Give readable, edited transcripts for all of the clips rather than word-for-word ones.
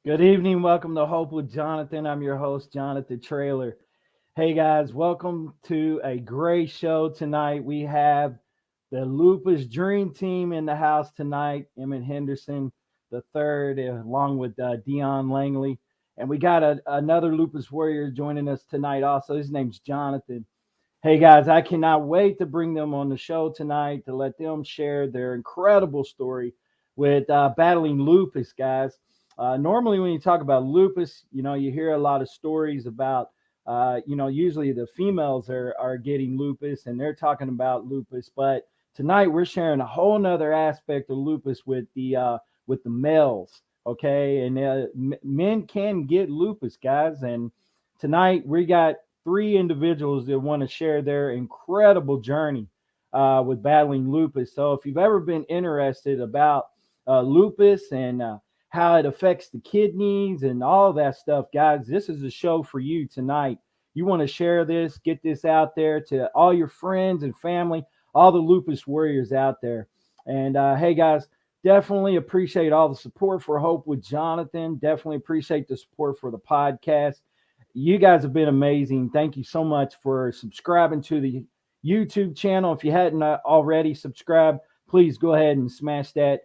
Good evening. Welcome to Hope with Jonathan. I'm your host, Jonathan Traylor. Hey guys, welcome to a great show tonight. We have the Lupus Dream Team in the house tonight, Emmitt Henderson III, along with Dion Langley. And we got another Lupus Warrior joining us tonight also. His name's Jonathan. Hey guys, I cannot wait to bring them on the show tonight to let them share their incredible story with battling lupus, guys. Normally when you talk about lupus, you hear a lot of stories about, usually the females are getting lupus and they're talking about lupus. But tonight we're sharing a whole nother aspect of lupus with the males. Okay. And men can get lupus, guys. And tonight we got 3 individuals that want to share their incredible journey with battling lupus. So if you've ever been interested about lupus and how it affects the kidneys and all that stuff, guys, this is a show for you tonight. You want to share this, get this out there to all your friends and family, all the lupus warriors out there. And hey guys, definitely appreciate all the support for Hope with Jonathan. Definitely appreciate the support for the podcast. You guys have been amazing. Thank you so much for subscribing to the YouTube channel. If you hadn't already subscribed, please go ahead and smash that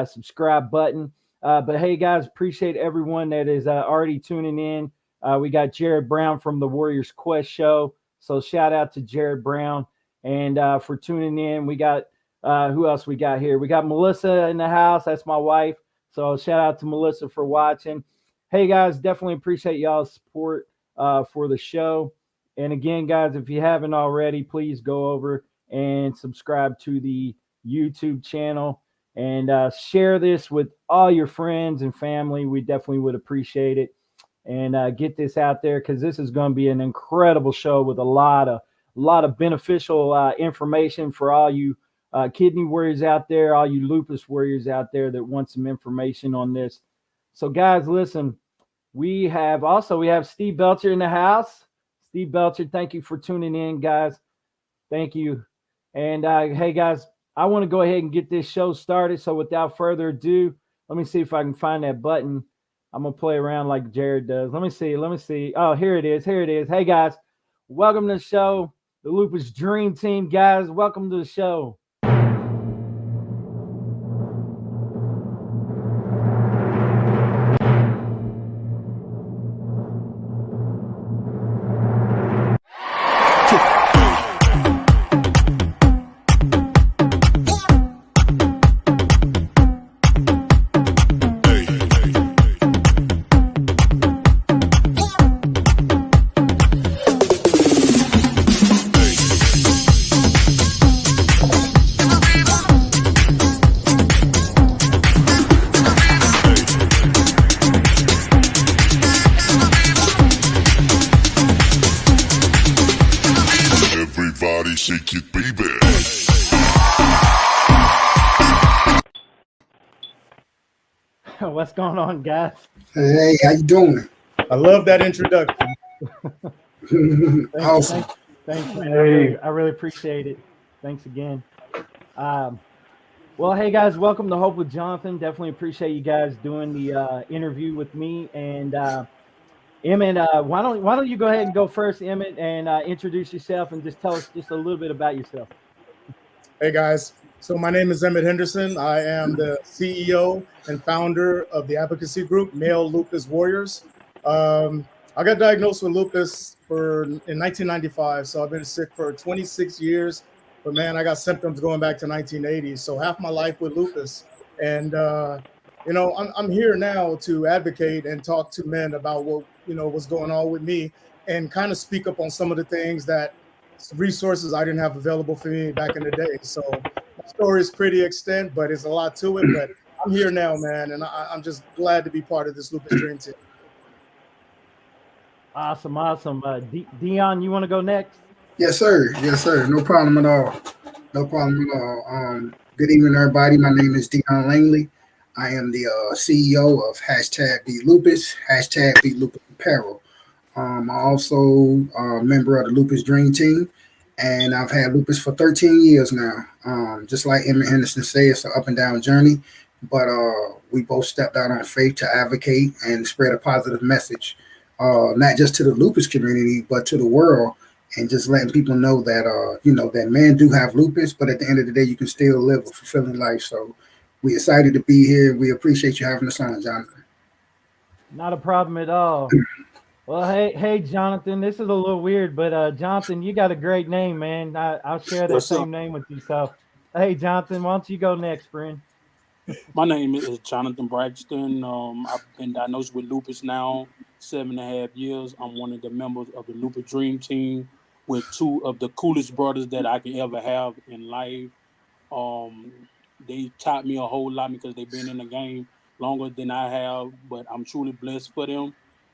subscribe button. But hey guys, appreciate everyone that is already tuning in. We got Jared Brown from the Warriors Quest show. So shout out to Jared Brown and for tuning in. We got who else we got here? We got Melissa in the house. That's my wife. So shout out to Melissa for watching. Hey guys, definitely appreciate y'all's support for the show. And again, guys, if you haven't already, please go over and subscribe to the YouTube channel. And share this with all your friends and family. We definitely would appreciate it. And get this out there because this is going to be an incredible show with a lot of beneficial information for all you kidney warriors out there, all you lupus warriors out there that want some information on this. So guys, listen, we have Steve Belcher in the house. Steve Belcher, thank you for tuning in, guys. Thank you. And hey guys, I want to go ahead and get this show started. So without further ado, let me see if I can find that button. I'm going to play around like Jared does. Let me see. Oh, here it is. Hey guys, welcome to the show. The Lupus Dream Team, guys. Welcome to the show. Shake it, baby. What's going on, guys? Hey, how you doing? I love that introduction. Awesome. Thanks, man. I really appreciate it. Thanks again. Well, hey guys, welcome to Hope with Jonathan. Definitely appreciate you guys doing the interview with me. And Emmitt, why don't you go ahead and go first, Emmitt, and introduce yourself and just tell us just a little bit about yourself. Hey guys, so my name is Emmitt Henderson. I am the CEO and founder of the advocacy group Male Lupus Warriors. I got diagnosed with lupus in 1995, so I've been sick for 26 years. but man, I got symptoms going back to 1980. So half my life with lupus, and I'm here now to advocate and talk to men about what's going on with me, and kind of speak up on some of the things that resources I didn't have available for me back in the day. So my story is pretty extent, but it's a lot to it. But I'm here now, man, and I'm just glad to be part of this Lupus Dream Team. Awesome. Dion, you want to go next? Yes, sir. Yes, sir. No problem at all. No problem at all. Good evening, everybody. My name is Dion Langley. I am the CEO of #BeatLupus, #BeatLupusApparel. I'm also a member of the Lupus Dream Team, and I've had lupus for 13 years now. Just like Emmitt Henderson said, it's an up and down journey, but we both stepped out on faith to advocate and spread a positive message, not just to the lupus community, but to the world, and just letting people know that that men do have lupus, but at the end of the day, you can still live a fulfilling life. So we're excited to be here. We appreciate you having us on, Jonathan. Not a problem at all. Well, hey, Jonathan, this is a little weird, but Jonathan, you got a great name, man. I'll share that same name with you. So, hey, Jonathan, why don't you go next, friend? My name is Jonathan Braxton. I've been diagnosed with lupus now 7.5 years. I'm one of the members of the Lupus Dream Team with two of the coolest brothers that I can ever have in life. They taught me a whole lot because they've been in the game longer than I have, but I'm truly blessed for them.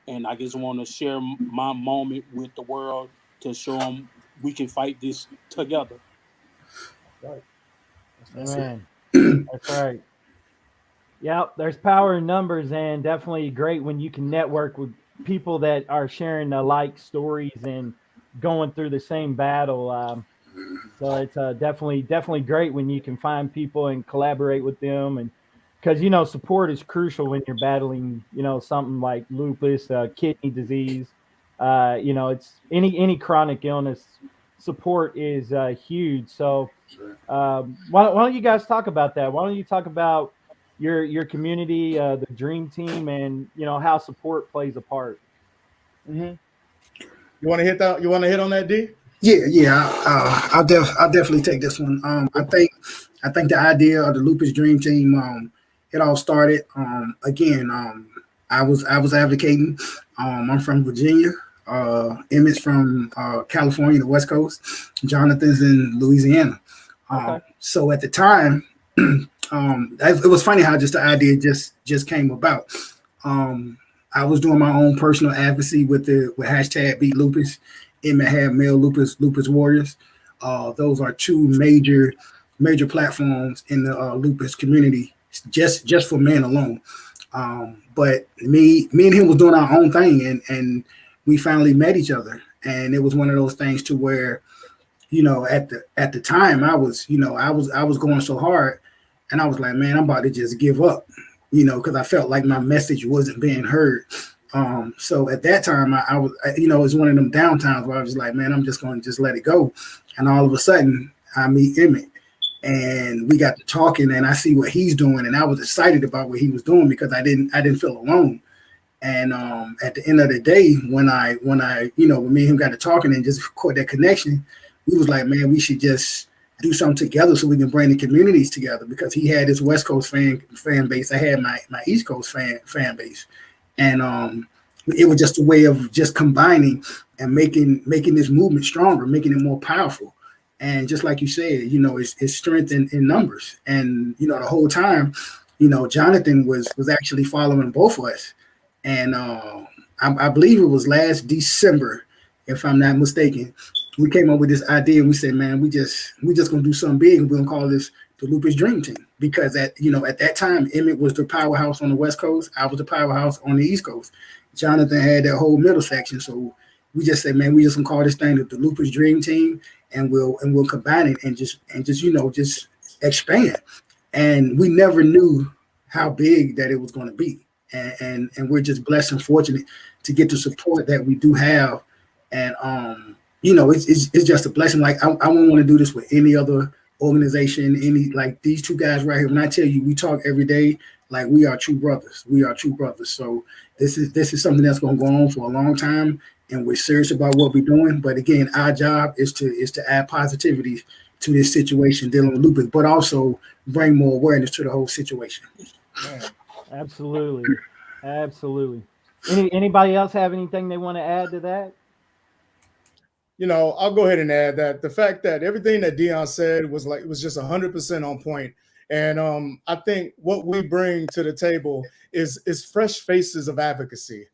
And I just want to share my moment with the world to show them we can fight this together. Right. Amen. That's right. Yeah, there's power in numbers, and definitely great when you can network with people that are sharing the like stories and going through the same battle. So it's definitely great when you can find people and collaborate with them, and because support is crucial when you're battling something like lupus, kidney disease. It's any chronic illness. Support is huge. So why don't you guys talk about that? Why don't you talk about your community, the Dream Team, and how support plays a part? Mm-hmm. You want to hit that? You want to hit on that, D? Yeah. I'll definitely take this one. I think the idea of the Lupus Dream Team, it all started. I was advocating. I'm from Virginia. Emmett's from California, the West Coast. Jonathan's in Louisiana. Okay. So at the time, it was funny how just the idea just came about. I was doing my own personal advocacy with #BeatLupus. Emmitt had Male Lupus Warriors. Those are two major platforms in the lupus community, just for men alone. But me and him was doing our own thing, and we finally met each other. And it was one of those things to where, at the time I was going so hard, and I was like, man, I'm about to just give up, because I felt like my message wasn't being heard. So at that time, I was, it was one of them downtimes where I was like, man, I'm just going to just let it go. And all of a sudden, I meet Emmitt, and we got to talking, and I see what he's doing, and I was excited about what he was doing because I didn't feel alone. And at the end of the day, when me and him got to talking and just caught that connection, we was like, man, we should just do something together so we can bring the communities together, because he had his West Coast fan base. I had my East Coast fan base. And it was just a way of just combining and making this movement stronger, making it more powerful. And just like you said, it's strength in numbers. And, the whole time, Jonathan was actually following both of us. And I believe it was last December, if I'm not mistaken, we came up with this idea, and we said, man, we just gonna do something big, and we're gonna call this the Lupus Dream Team, because at that time, Emmitt was the powerhouse on the West Coast. I was the powerhouse on the East Coast. Jonathan had that whole middle section. So we just said, man, we just gonna call this thing the Lupus Dream Team, and we'll combine it and just expand. And we never knew how big that it was going to be. And we're just blessed and fortunate to get the support that we do have. And it's just a blessing. Like I wouldn't want to do this with any other organization, like these two guys right here. When I tell you, we talk every day, like we are true brothers. We are true brothers. So this is something that's going to go on for a long time, and we're serious about what we're doing. But again, our job is to add positivity to this situation dealing with lupus, but also bring more awareness to the whole situation. Man, absolutely. Absolutely. Anybody else have anything they want to add to that? I'll go ahead and add that the fact that everything that Dion said was just 100% on point. And I think what we bring to the table is fresh faces of advocacy.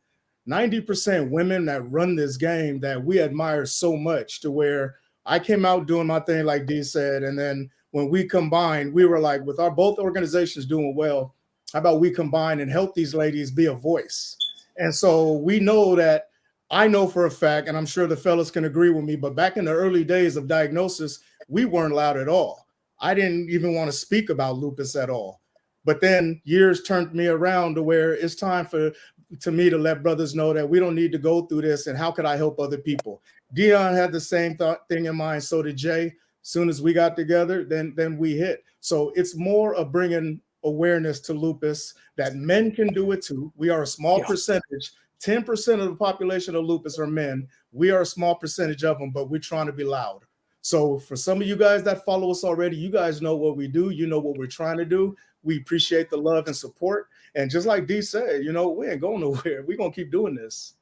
90% women that run this game that we admire so much, to where I came out doing my thing, like Dee said, and then when we combined, we were like, with our both organizations doing well, how about we combine and help these ladies be a voice? And so we know that, I know for a fact, and I'm sure the fellas can agree with me, but back in the early days of diagnosis, we weren't allowed at all. I didn't even want to speak about lupus at all. But then years turned me around to where it's time to me to let brothers know that we don't need to go through this, and how could I help other people? Dion had the same thing in mind, so did Jay. Soon as we got together, then we hit. So it's more of bringing awareness to lupus, that men can do it too. We are a small percentage. 10% of the population of lupus are men. We are a small percentage of them, but we're trying to be loud. So for some of you guys that follow us already, you guys know what we do. You know what we're trying to do. We appreciate the love and support. And just like Dee said, we ain't going nowhere. We're going to keep doing this.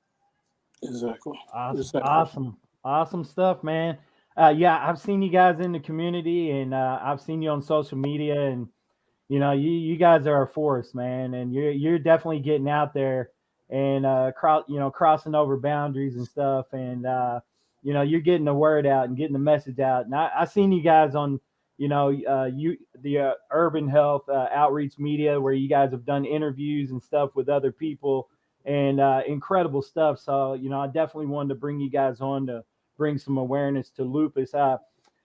Exactly. Awesome stuff, man. I've seen you guys in the community, and I've seen you on social media, and you guys are a force, man, and you're definitely getting out there and crossing over boundaries and stuff, and you're getting the word out and getting the message out. And I seen you guys on the urban health outreach media, where you guys have done interviews and stuff with other people, and incredible stuff. So I definitely wanted to bring you guys on to bring some awareness to lupus.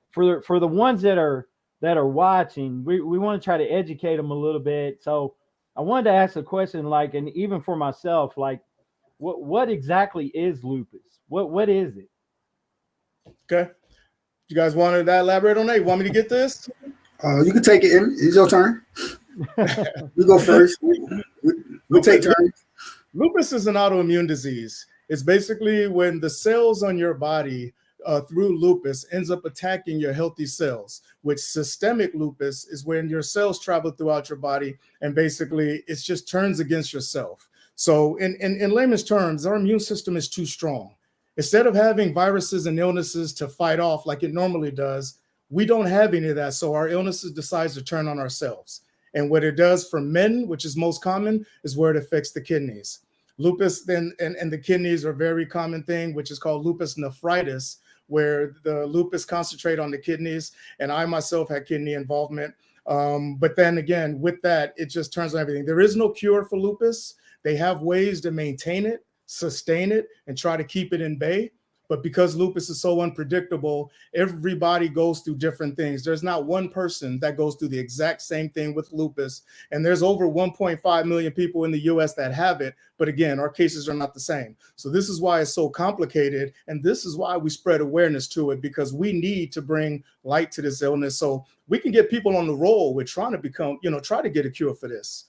For the ones that are watching, we want to try to educate them a little bit. So I wanted to ask a question, and even for myself, what exactly is lupus? What is it? Okay. You guys wanted to elaborate on that? You want me to get this? You can take it in. It's your turn. You go first. We'll take turns. Lupus is an autoimmune disease. It's basically when the cells on your body through lupus ends up attacking your healthy cells, which systemic lupus is when your cells travel throughout your body, and basically it just turns against yourself. So in layman's terms, our immune system is too strong. Instead of having viruses and illnesses to fight off like it normally does, we don't have any of that. So our illnesses decides to turn on ourselves. And what it does for men, which is most common, is where it affects the kidneys. Lupus then and the kidneys are a very common thing, which is called lupus nephritis, where the lupus concentrate on the kidneys. And I myself had kidney involvement. But then again, with that, it just turns on everything. There is no cure for lupus. They have ways to maintain it, sustain it, and try to keep it in bay. But because lupus is so unpredictable, everybody goes through different things. There's not one person that goes through the exact same thing with lupus. And there's over 1.5 million people in the US that have it. But again, our cases are not the same. So this is why it's so complicated. And this is why we spread awareness to it, because we need to bring light to this illness so we can get people on the roll with trying to try to get a cure for this.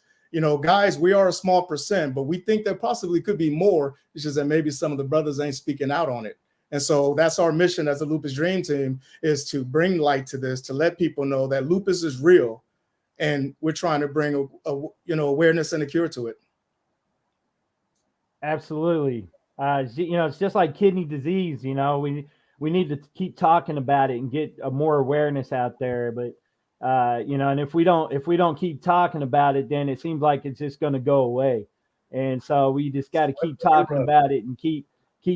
Guys, we are a small percent, but we think there possibly could be more. It's just that maybe some of the brothers ain't speaking out on it. And so that's our mission as a Lupus Dream Team, is to bring light to this, to let people know that lupus is real, and we're trying to bring awareness and a cure to it. Absolutely. It's just like kidney disease. We need to keep talking about it and get more awareness out there. But and if we don't keep talking about it, then it seems like it's just going to go away. And so we just got to keep talking about it and keep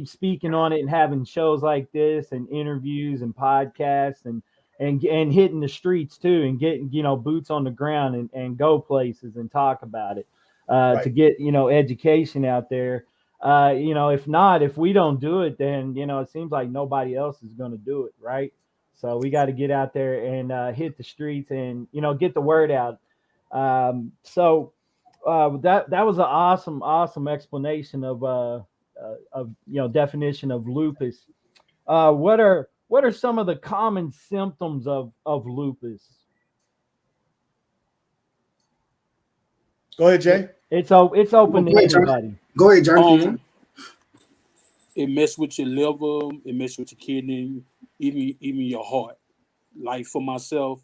speaking on it, and having shows like this and interviews and podcasts and hitting the streets too, and getting, boots on the ground and go places and talk about it to get, education out there. If we don't do it, then, it seems like nobody else is going to do it. Right. So we got to get out there and hit the streets and, get the word out. That was an awesome explanation of definition of lupus. What are some of the common symptoms of lupus? Go ahead, Jay. It's open to anybody. Go ahead, John. It messes with your liver, it messes with your kidney, even your heart. like for myself,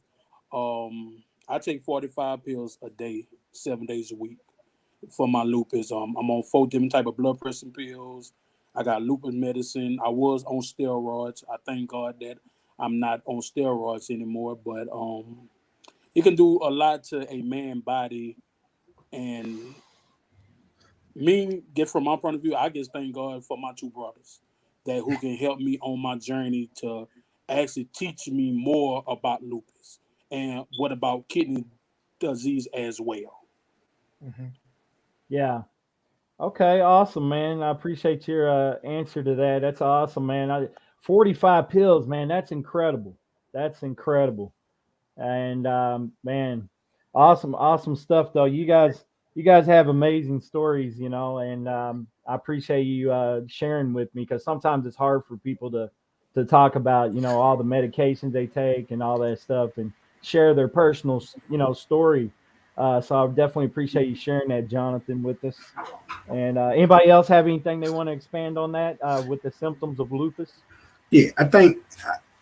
I take 45 pills a day, 7 days a week for my lupus. I'm on 4 different type of blood pressure pills. I got lupus medicine. I was on steroids. I thank God that I'm not on steroids anymore, but it can do a lot to a man's body. And me, get from my point of view, I just thank God for my 2 brothers that who can help me on my journey to actually teach me more about lupus and what about kidney disease as well. Mm-hmm. Yeah. Okay, awesome, man. I appreciate your answer to that. That's awesome, man. 45 pills, man. That's incredible. That's incredible. And man, awesome stuff though. You guys have amazing stories, and I appreciate you sharing with me, because sometimes it's hard for people to talk about, all the medications they take and all that stuff, and share their personal, story. So I definitely appreciate you sharing that, Jonathan, with us. And anybody else have anything they want to expand on that with the symptoms of lupus? Yeah, I think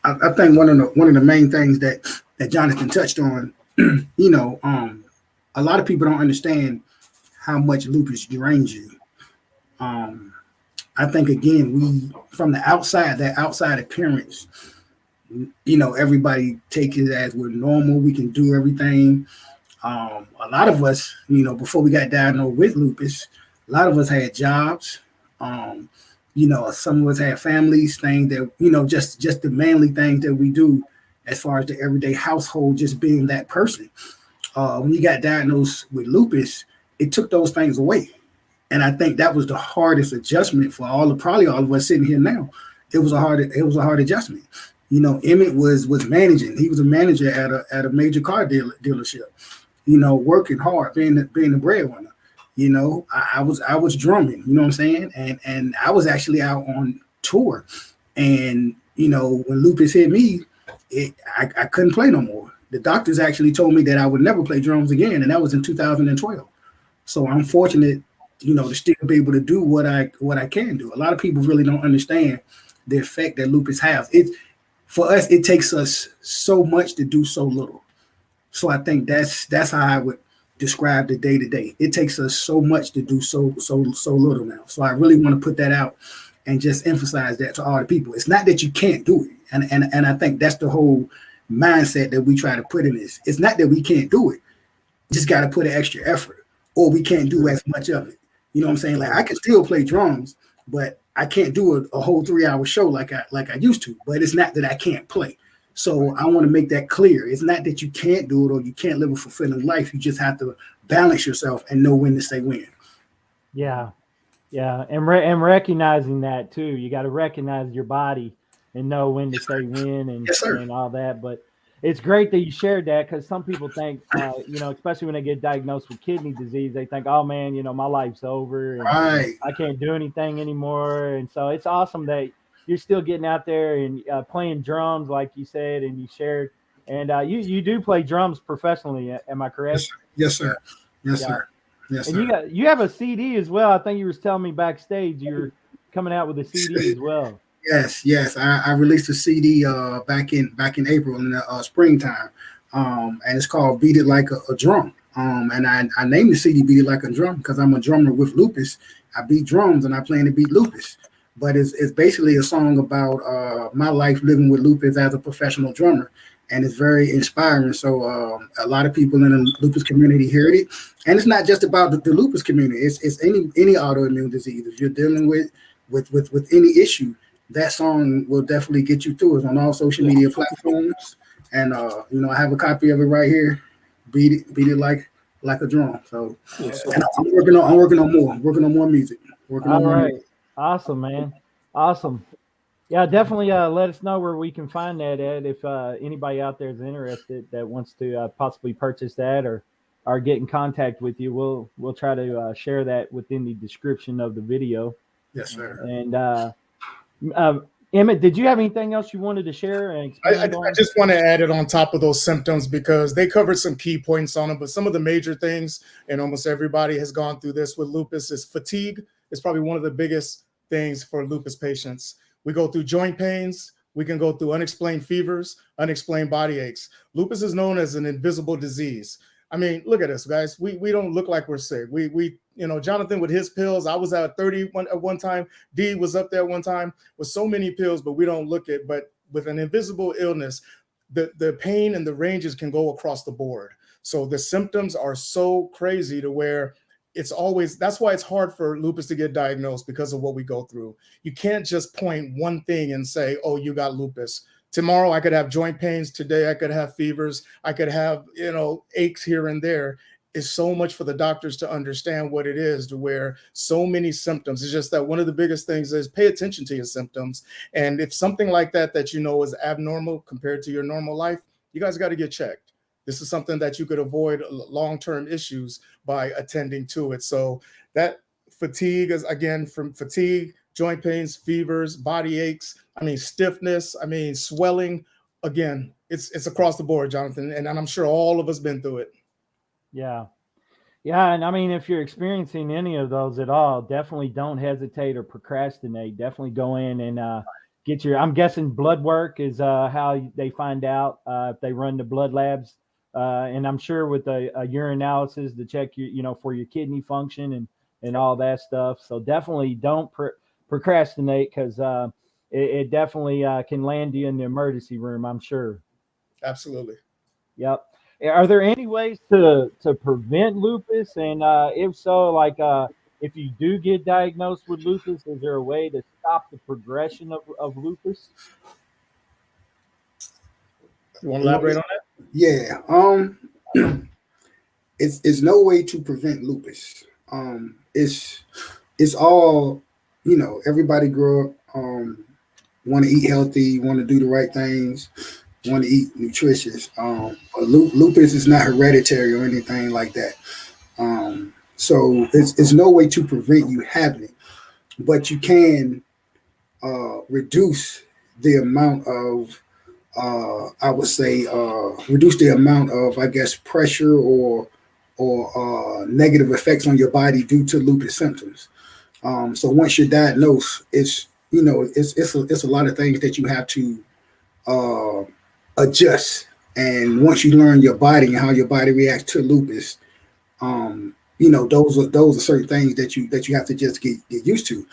one of the main things that Jonathan touched on, a lot of people don't understand how much lupus drains you. I think again, we from the outside, that outside appearance, everybody take it as we're normal. We can do everything. A lot of us, before we got diagnosed with lupus, a lot of us had jobs. Some of us had families, things that, just the manly things that we do as far as the everyday household, just being that person. When you got diagnosed with lupus, it took those things away. And I think that was the hardest adjustment for probably all of us sitting here now. It was a hard adjustment. Emmitt was managing. He was a manager at a major car dealership. Working hard, being the breadwinner. I was drumming. You know what I'm saying? And I was actually out on tour. And when lupus hit me, I couldn't play no more. The doctors actually told me that I would never play drums again, and that was in 2012. So I'm fortunate, to still be able to do what I can do. A lot of people really don't understand the effect that lupus has. For us, it takes us so much to do so little. So I think that's how I would describe the day to day. It takes us so much to do so little now. So I really want to put that out and just emphasize that to all the people. It's not that you can't do it, and I think that's the whole mindset that we try to put in this. It's not that we can't do it. We just got to put an extra effort, or we can't do as much of it. You know what I'm saying? Like I can still play drums, but I can't do a whole 3-hour show like I used to. But it's not that I can't play. So I want to make that clear. It's not that you can't do it or you can't live a fulfilling life. You just have to balance yourself and know when to say when. Yeah. And recognizing that too. You got to recognize your body and know when to say when and, yes, and all that. But it's great that you shared that, because some people think, especially when they get diagnosed with kidney disease, they think, oh man, my life's over and right. I can't do anything anymore. And so it's awesome that you're still getting out there and playing drums, like you said, and you shared. And you do play drums professionally, am I correct? Yes, sir. Yes, sir. Yes, and sir. you have a CD as well. I think you were telling me backstage you're coming out with a CD as well. Yes. I released a CD back in April in the springtime, and it's called "Beat It Like a Drum." And I named the CD "Beat It Like a Drum" because I'm a drummer with lupus. I beat drums and I plan to beat lupus. But it's basically a song about my life living with lupus as a professional drummer, and it's very inspiring. So a lot of people in the lupus community heard it, and it's not just about the lupus community. It's any autoimmune disease. If you're dealing with any issue, that song will definitely get you through. It's on all social media platforms, and I have a copy of it right here. Beat it like a drum. So, and I'm working on more music. All right, awesome, man, awesome. Yeah, definitely. Let us know where we can find that at. If anybody out there is interested that wants to possibly purchase that or get in contact with you, we'll try to share that within the description of the video. Yes, sir. And Emmitt, did you have anything else you wanted to share and expand on? I just want to add it on top of those symptoms because they covered some key points on them. But some of the major things, and almost everybody has gone through this with lupus, is fatigue. It's probably one of the biggest things for lupus patients. We go through joint pains, We can go through unexplained fevers, unexplained body aches. Lupus is known as an invisible disease. I mean, look at us, guys. We don't look like we're sick. We Jonathan with his pills. I was at 31 at one time. D was up there one time with so many pills, but we don't look it. But with an invisible illness, the pain and the ranges can go across the board. So the symptoms are so crazy to where that's why it's hard for lupus to get diagnosed, because of what we go through. You can't just point one thing and say, oh, you got lupus. Tomorrow I could have joint pains. Today I could have fevers. I could have, aches here and there. It's so much for the doctors to understand what it is, to where so many symptoms. It's just that one of the biggest things is pay attention to your symptoms. And if something like that is abnormal compared to your normal life, you guys got to get checked. This is something that you could avoid long-term issues by attending to it. So that fatigue is, again, from fatigue, joint pains, fevers, body aches, stiffness, swelling. Again, it's across the board, Jonathan. And I'm sure all of us been through it. Yeah. Yeah. And if you're experiencing any of those at all, definitely don't hesitate or procrastinate. Definitely go in and get I'm guessing blood work is how they find out if they run the blood labs. And I'm sure with a urinalysis to check your, for your kidney function and all that stuff. So definitely don't procrastinate, because it definitely can land you in the emergency room, I'm sure. Absolutely. Yep. Are there any ways to prevent lupus? And if so, if you do get diagnosed with lupus, is there a way to stop the progression of lupus? You want to elaborate on that? Yeah. It's no way to prevent lupus. It's all, everybody grow up, want to eat healthy, want to do the right things, want to eat nutritious. But lupus is not hereditary or anything like that. So it's no way to prevent you having it, but you can reduce the amount of, reduce the amount of, pressure or negative effects on your body due to lupus symptoms. So once you're diagnosed, it's a lot of things that you have to adjust. And once you learn your body and how your body reacts to lupus, those are certain things that you have to just get used to.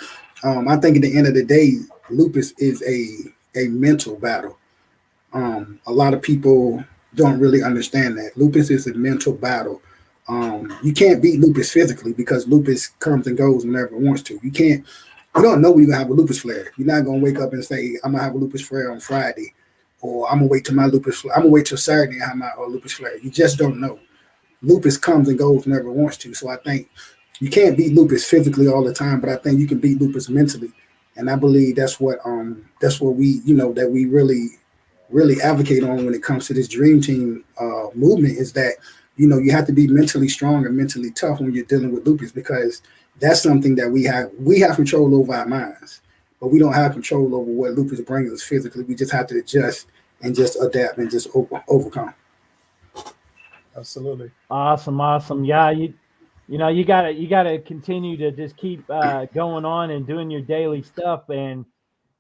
I think at the end of the day, lupus is a mental battle. A lot of people don't really understand that lupus is a mental battle. You can't beat lupus physically, because lupus comes and goes whenever it wants to. You don't know when you're gonna have a lupus flare. You're not gonna wake up and say, I'm gonna have a lupus flare on Friday, or I'm gonna wait till Saturday and have my lupus flare. You just don't know. Lupus comes and goes whenever it wants to. So I think you can't beat lupus physically all the time, but I think you can beat lupus mentally. And I believe that's what we, that we really advocate on when it comes to this Dream Team movement, is that, you have to be mentally strong and mentally tough when you're dealing with lupus, because that's something that we have control over our minds, but we don't have control over what lupus brings us physically. We just have to adjust and just adapt and just overcome. Absolutely. Awesome. Yeah. You gotta continue to just keep going on and doing your daily stuff, and,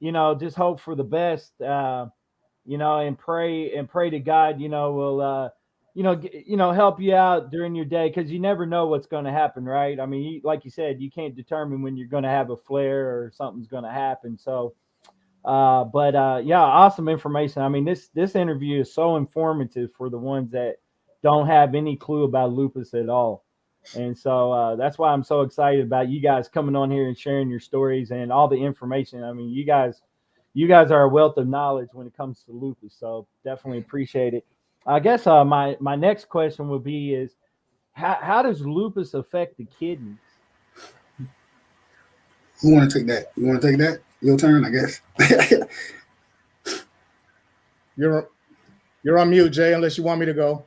just hope for the best, and pray to God, will, help you out during your day, because you never know what's going to happen, right? Like you said, you can't determine when you're going to have a flare or something's going to happen. So, yeah, awesome information. This interview is so informative for the ones that don't have any clue about lupus at all. And so that's why I'm so excited about you guys coming on here and sharing your stories and all the information. You guys are a wealth of knowledge when it comes to lupus. So definitely appreciate it. I guess my next question would be is, how does lupus affect the kidneys? Who want to take that? You want to take that? Your turn, I guess. You're on mute, Jay, unless you want me to go.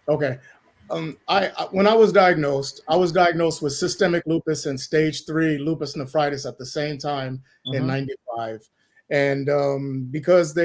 Okay. When I was diagnosed with systemic lupus and stage 3 lupus nephritis at the same time in 95. And because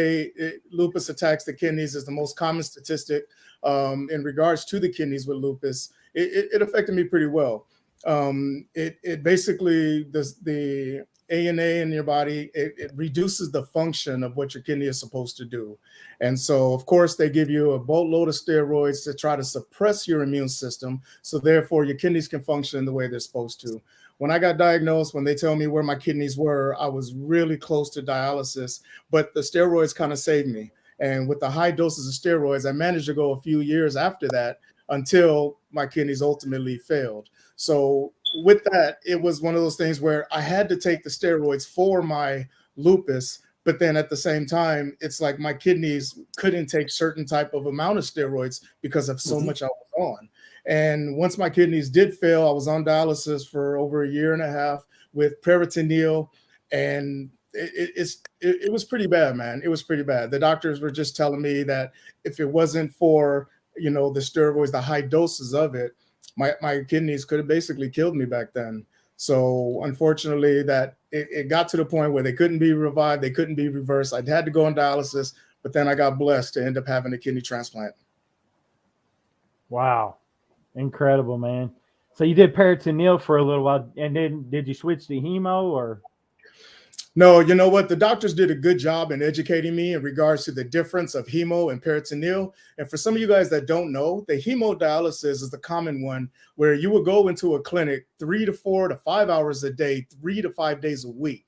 lupus attacks the kidneys is the most common statistic in regards to the kidneys with lupus, it affected me pretty well. it basically the ANA in your body, it reduces the function of what your kidney is supposed to do. And so, of course, they give you a boatload of steroids to try to suppress your immune system. So therefore, your kidneys can function the way they're supposed to. When I got diagnosed, when they tell me where my kidneys were, I was really close to dialysis, but the steroids kind of saved me. And with the high doses of steroids, I managed to go a few years after that until my kidneys ultimately failed. So with that, it was one of those things where I had to take the steroids for my lupus, but then at the same time, it's like my kidneys couldn't take certain type of amount of steroids because of so much I was on. And once my kidneys did fail, I was on dialysis for over a year and a half with peritoneal, and it was pretty bad, man. It was pretty bad. The doctors were just telling me that if it wasn't for, the steroids, the high doses of it, my kidneys could have basically killed me back then. So unfortunately, that it got to the point where they couldn't be revived, they couldn't be reversed. I had to go on dialysis, but then I got blessed to end up having a kidney transplant. Wow. Incredible, man. So you did peritoneal for a little while, and then did you switch to hemo or? No, you know what? The doctors did a good job in educating me in regards to the difference of hemo and peritoneal. And for some of you guys that don't know, the hemodialysis is the common one where you will go into a clinic 3 to 4 to 5 hours a day, 3 to 5 days a week.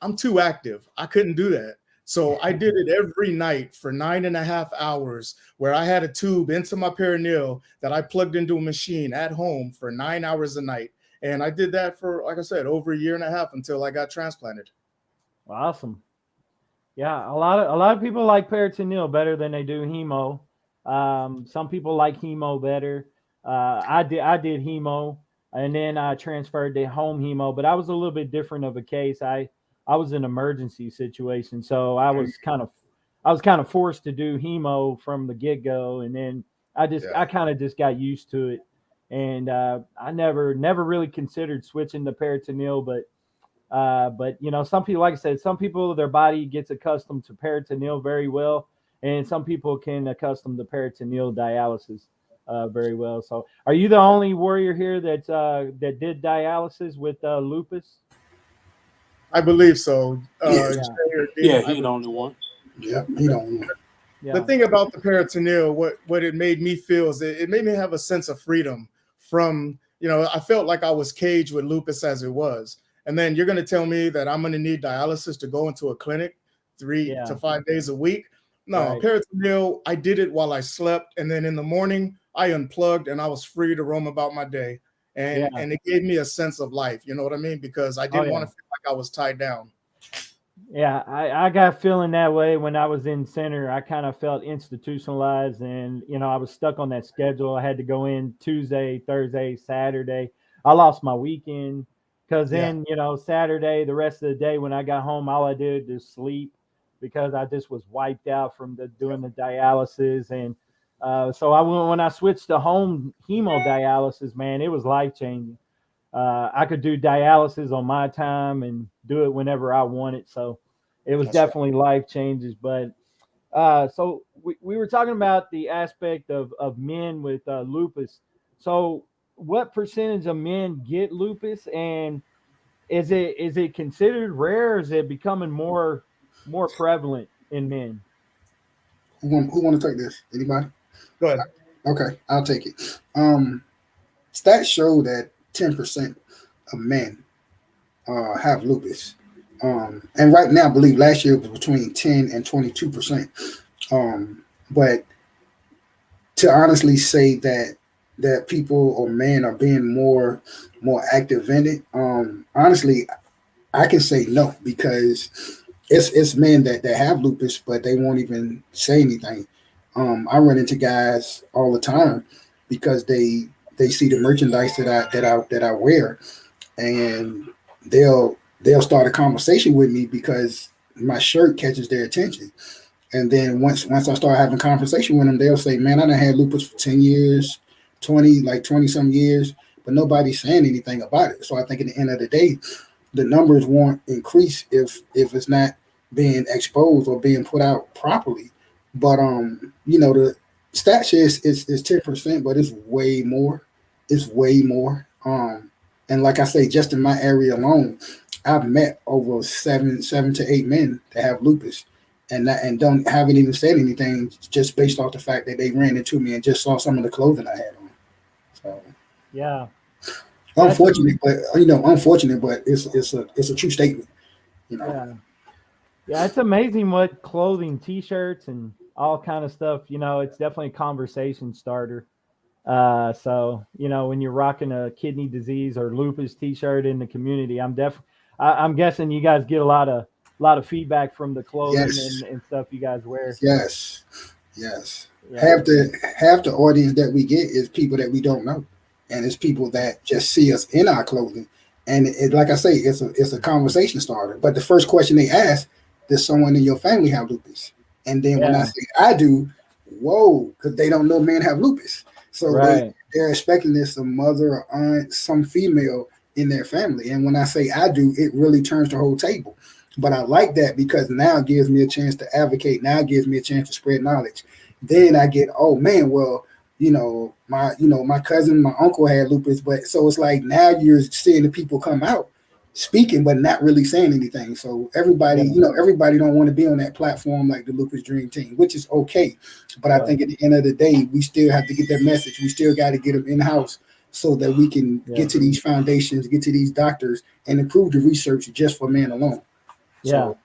I'm too active. I couldn't do that. So I did it every night for 9.5 hours where I had a tube into my peritoneal that I plugged into a machine at home for 9 hours a night. And I did that for, like I said, over a year and a half until I got transplanted. Awesome. Yeah, a lot of people like peritoneal better than they do hemo. Some people like hemo better. I did hemo, and then I transferred to home hemo, but I was a little bit different of a case. I was in an emergency situation, so I was kind of forced to do hemo from the get-go, and then I kind of just got used to it, and I never really considered switching to peritoneal, but some people, like I said, some people, their body gets accustomed to peritoneal very well, and some people can accustom to peritoneal dialysis very well. So are you the only warrior here that did dialysis with lupus? I believe so. Yeah, he's the only one. Yeah, he don't. Yeah. The thing about the peritoneal, what it made me feel is it made me have a sense of freedom from, I felt like I was caged with lupus as it was. And then you're going to tell me that I'm going to need dialysis to go into a clinic 3 to 5 days a week. No, right. Peritoneal, I did it while I slept. And then in the morning, I unplugged and I was free to roam about my day. And it gave me a sense of life. You know what I mean? Because I didn't want to feel like I was tied down. Yeah, I got feeling that way when I was in center. I kind of felt institutionalized, and, I was stuck on that schedule. I had to go in Tuesday, Thursday, Saturday. I lost my weekend. Because then, Saturday, the rest of the day when I got home, all I did was sleep because I just was wiped out from doing the dialysis. And so when I switched to home hemodialysis, man, it was life-changing. I could do dialysis on my time and do it whenever I wanted. So it was definitely life-changing. But so we were talking about the aspect of men with lupus. So what percentage of men get lupus, and is it considered rare, or is it becoming more prevalent in men? Who want to take this? Anybody? Go ahead. Okay, I'll take it. Stats show that 10% of men have lupus. And right now, I believe last year it was between 10 and 22%. But to honestly say that people or men are being more active in it, honestly, I can say no, because it's men that have lupus, but they won't even say anything. I run into guys all the time because they see the merchandise that I wear, and they'll start a conversation with me because my shirt catches their attention. And then once I start having a conversation with them, they'll say, "Man, I done had lupus for 10 years, 20 some years, but nobody's saying anything about it." So I think at the end of the day, the numbers won't increase if it's not being exposed or being put out properly. But the stat is 10%, but it's way more. It's way more. And like I say, just in my area alone, I've met over seven to eight men that have lupus, and don't haven't even said anything just based off the fact that they ran into me and just saw some of the clothing I had on. So Yeah. unfortunate, but unfortunate, but it's a true statement. Yeah. Yeah, it's amazing what clothing, t-shirts, and all kind of stuff. It's definitely a conversation starter. So when you're rocking a kidney disease or lupus t-shirt in the community, I'm guessing you guys get a lot of feedback from the clothing Yes. and stuff you guys wear. Yes. Yeah. Half the audience that we get is people that we don't know, and it's people that just see us in our clothing. And like I say, it's a conversation starter. But the first question they ask, does someone in your family have lupus? And then when I say I do, whoa, because they don't know men have lupus. So they're expecting this a mother or aunt, some female in their family. And when I say I do, it really turns the whole table. But I like that because now it gives me a chance to advocate. Now it gives me a chance to spread knowledge. Then I get, oh man, well, my cousin, my uncle had lupus, but so it's like now you're seeing the people come out speaking, but not really saying anything. So everybody don't want to be on that platform like the Lupus Dream Team, which is okay. But I think at the end of the day, we still have to get that message. We still got to get them in house so that we can get to these foundations, get to these doctors, and improve the research just for men alone. So,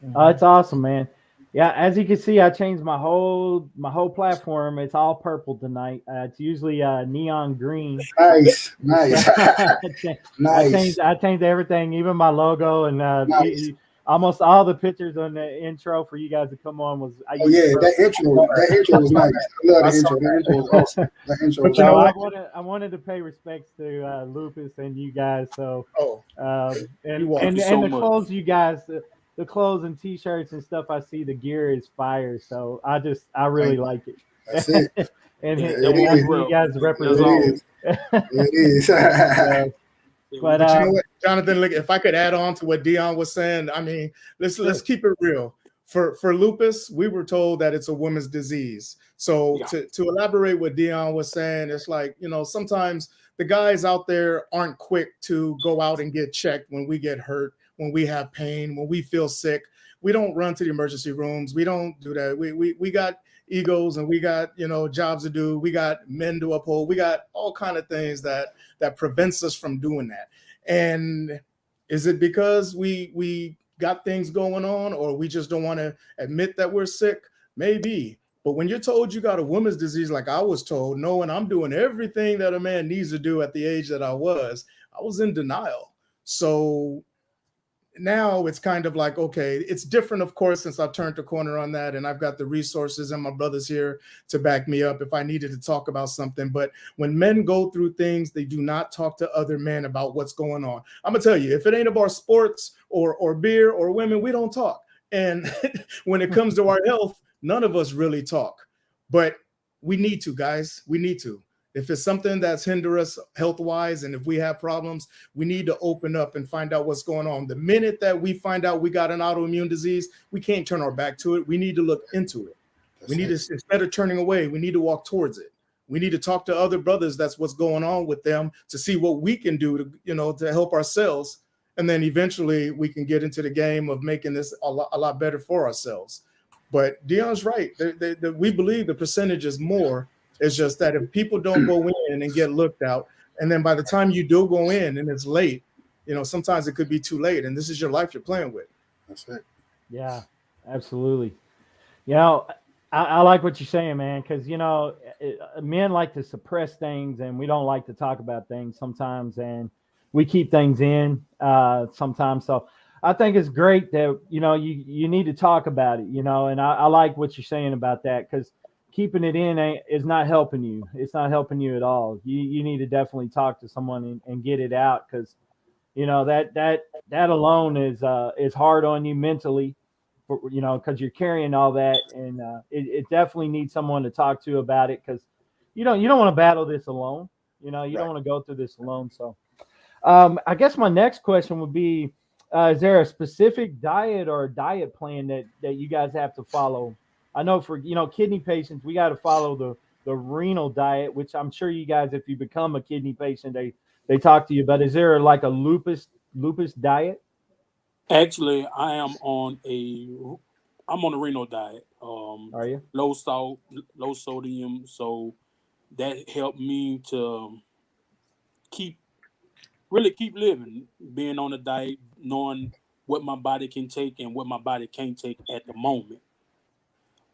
it's awesome, man. Yeah, as you can see, I changed my whole platform. It's all purple tonight. It's usually neon green. Nice. Nice. I changed everything, even my logo, and almost all the pictures on the intro for you guys to come on was. That intro was nice. I love the intro. That intro was awesome. That intro was awesome. I wanted to pay respects to Lupus and you guys. So, and the clothes you guys. The clothes and t-shirts and stuff I see, the gear is fire. So I really like it. That's it. And you guys represent. It is. But you know what, Jonathan, look, if I could add on to what Dion was saying, I mean, let's keep it real. For lupus, we were told that it's a woman's disease. So to elaborate what Dion was saying, it's like, sometimes the guys out there aren't quick to go out and get checked when we get hurt, when we have pain, when we feel sick. We don't run to the emergency rooms. We don't do that. We got egos and we got, jobs to do. We got men to uphold. We got all kind of things that prevents us from doing that. And is it because we got things going on, or we just don't want to admit that we're sick? Maybe. But when you're told you got a woman's disease, like I was told, knowing I'm doing everything that a man needs to do at the age that I was in denial. So now it's kind of like, okay, it's different, of course, since I've turned the corner on that, and I've got the resources and my brothers here to back me up if I needed to talk about something. But when men go through things, they do not talk to other men about what's going on. I'm gonna tell you, if it ain't about sports or beer or women, we don't talk. And when it comes to our health, none of us really talk. But we need to, guys. We need to. If it's something that's hinder us health-wise, and if we have problems, we need to open up and find out what's going on. The minute that we find out we got an autoimmune disease, we can't turn our back to it. We need to look into it. We need to, instead of turning away, we need to walk towards it. We need to talk to other brothers. That's what's going on with them, to see what we can do to help ourselves. And then eventually we can get into the game of making this a lot better for ourselves. But Dion's right. We believe the percentage is more. It's just that if people don't go in and get looked out, and then by the time you do go in and it's late, sometimes it could be too late. And this is your life you're playing with. That's it. Yeah, absolutely. I like what you're saying, man, because, men like to suppress things and we don't like to talk about things sometimes. And we keep things in sometimes. So I think it's great that, you need to talk about it, and I like what you're saying about that, because keeping it in is not helping you. It's not helping you at all. You need to definitely talk to someone and get it out, because that alone is hard on you mentally, because you're carrying all that, and it definitely needs someone to talk to about it, because you don't want to battle this alone. You don't want to go through this alone. So I guess my next question would be, is there a specific diet or a diet plan that you guys have to follow? I know for, kidney patients, we got to follow the renal diet, which I'm sure you guys, if you become a kidney patient, they talk to you. But is there like a lupus diet? Actually, I'm on a Reno diet. Are you? Low salt, low sodium. So that helped me to keep keep living, being on a diet, knowing what my body can take and what my body can't take at the moment.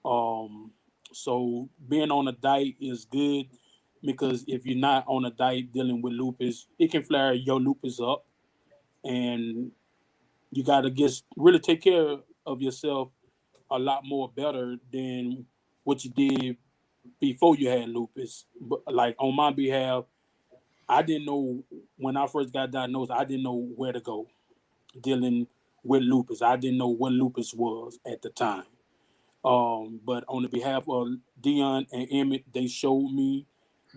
Um, so being on a diet is good because if you're not on a diet dealing with lupus, it can flare your lupus up, and you got to just really take care of yourself a lot more better than what you did before you had lupus. But like on my behalf, I didn't know when I first got diagnosed. I didn't know where to go dealing with lupus. I didn't know what lupus was at the time. But on the behalf of Dion and Emmett, they showed me,